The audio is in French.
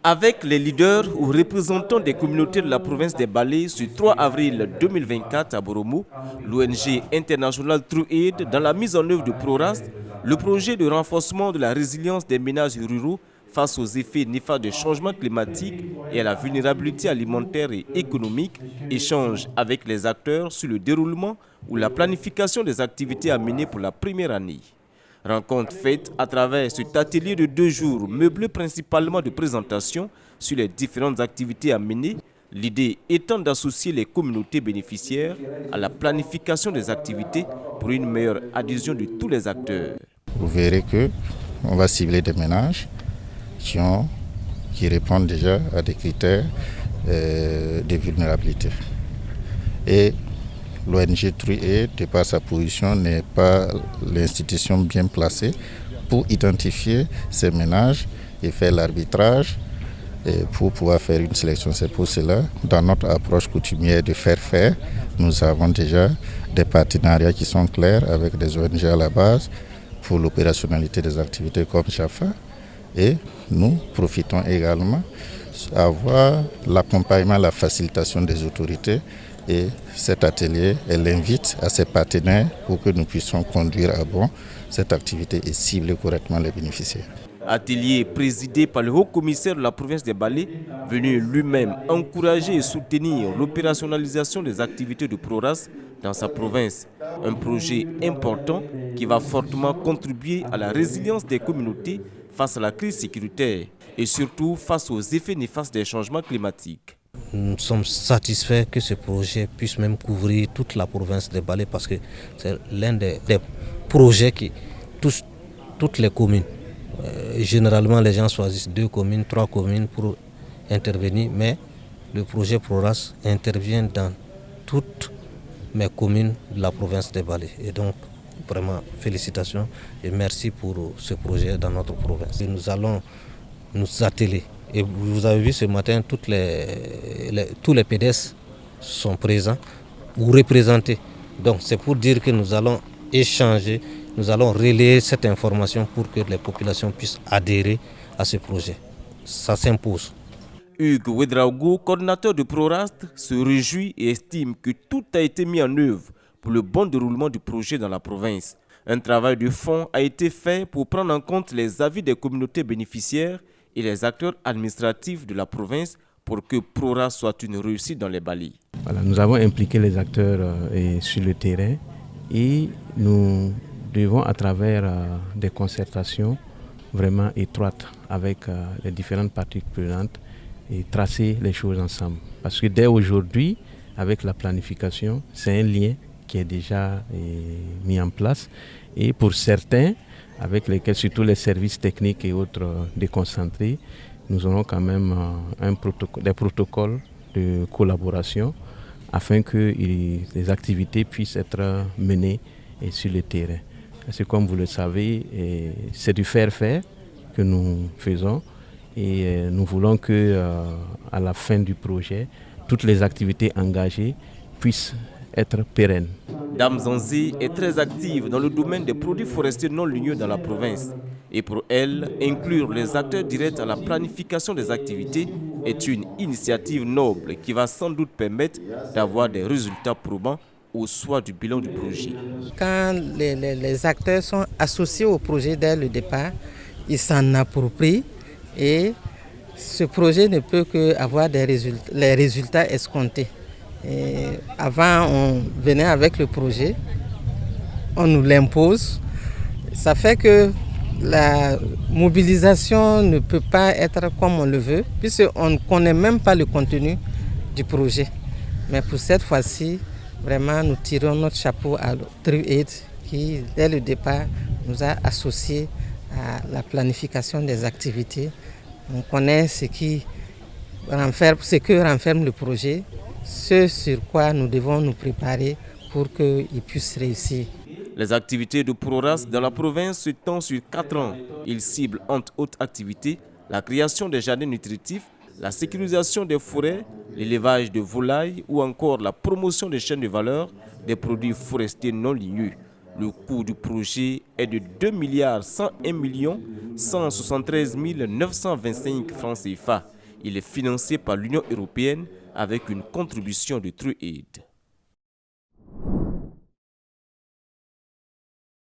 Avec les leaders ou représentants des communautés de la province des Balais, ce 3 avril 2024 à Boromo, l'ONG International True Aid, dans la mise en œuvre de ProRast, le projet de renforcement de la résilience des ménages ruraux face aux effets néfastes du changement climatique et à la vulnérabilité alimentaire et économique, échange avec les acteurs sur le déroulement ou la planification des activités à mener pour la première année. Rencontre faite à travers cet atelier de 2 jours, meublé principalement de présentations sur les différentes activités à mener, l'idée étant d'associer les communautés bénéficiaires à la planification des activités pour une meilleure adhésion de tous les acteurs. Vous verrez que on va cibler des ménages qui répondent déjà à des critères de vulnérabilité. Et l'ONG True Aid, de par sa position, n'est pas l'institution bien placée pour identifier ces ménages et faire l'arbitrage pour pouvoir faire une sélection. C'est pour cela, dans notre approche coutumière de faire, nous avons déjà des partenariats qui sont clairs avec des ONG à la base pour l'opérationnalité des activités comme Jaffa. Et nous profitons également d'avoir l'accompagnement, la facilitation des autorités. Et cet atelier, elle invite à ses partenaires pour que nous puissions conduire à bon cette activité et cibler correctement les bénéficiaires. Atelier présidé par le haut-commissaire de la province des Balais, venu lui-même encourager et soutenir l'opérationnalisation des activités de ProRast dans sa province. Un projet important qui va fortement contribuer à la résilience des communautés face à la crise sécuritaire et surtout face aux effets néfastes des changements climatiques. Nous sommes satisfaits que ce projet puisse même couvrir toute la province des Balais parce que c'est l'un des projets qui touche toutes les communes. Généralement, les gens choisissent 2 communes, 3 communes pour intervenir, mais le projet ProRast intervient dans toutes mes communes de la province des Balais. Et donc, vraiment, félicitations et merci pour ce projet dans notre province. Et nous allons nous atteler. Et vous avez vu ce matin, tous les PDS sont présents ou représentés. Donc c'est pour dire que nous allons échanger, nous allons relayer cette information pour que les populations puissent adhérer à ce projet. Ça s'impose. Hugues Ouedraogo, coordinateur de ProRast, se réjouit et estime que tout a été mis en œuvre pour le bon déroulement du projet dans la province. Un travail de fond a été fait pour prendre en compte les avis des communautés bénéficiaires et les acteurs administratifs de la province pour que ProRast soit une réussite dans les Balais. Voilà, nous avons impliqué les acteurs sur le terrain et nous devons, à travers des concertations vraiment étroites avec les différentes parties prenantes, et tracer les choses ensemble. Parce que dès aujourd'hui, avec la planification, c'est un lien qui est déjà mis en place. Et pour certains, avec lesquels surtout les services techniques et autres déconcentrés, nous aurons quand même des protocoles de collaboration afin que les activités puissent être menées sur le terrain. Parce que comme vous le savez, c'est du faire que nous faisons et nous voulons que à la fin du projet, toutes les activités engagées puissent être pérennes. Dame Zanzi est très active dans le domaine des produits forestiers non ligneux dans la province. Et pour elle, inclure les acteurs directs à la planification des activités est une initiative noble qui va sans doute permettre d'avoir des résultats probants au soir du bilan du projet. Quand les acteurs sont associés au projet dès le départ, ils s'en approprient et ce projet ne peut qu'avoir les résultats escomptés. Et avant, on venait avec le projet, on nous l'impose. Ça fait que la mobilisation ne peut pas être comme on le veut, puisqu'on ne connaît même pas le contenu du projet. Mais pour cette fois-ci, vraiment, nous tirons notre chapeau à True Aid qui, dès le départ, nous a associés à la planification des activités. On connaît ce que renferme le projet, ce sur quoi nous devons nous préparer pour qu'il puisse réussir. Les activités de ProRast dans la province s'étendent sur 4 ans. Ils ciblent entre autres activités la création des jardins nutritifs, la sécurisation des forêts, l'élevage de volailles ou encore la promotion des chaînes de valeur des produits forestiers non ligneux. Le coût du projet est de 2 101 173 925 francs CFA. Il est financé par l'Union européenne avec une contribution de TrueAid.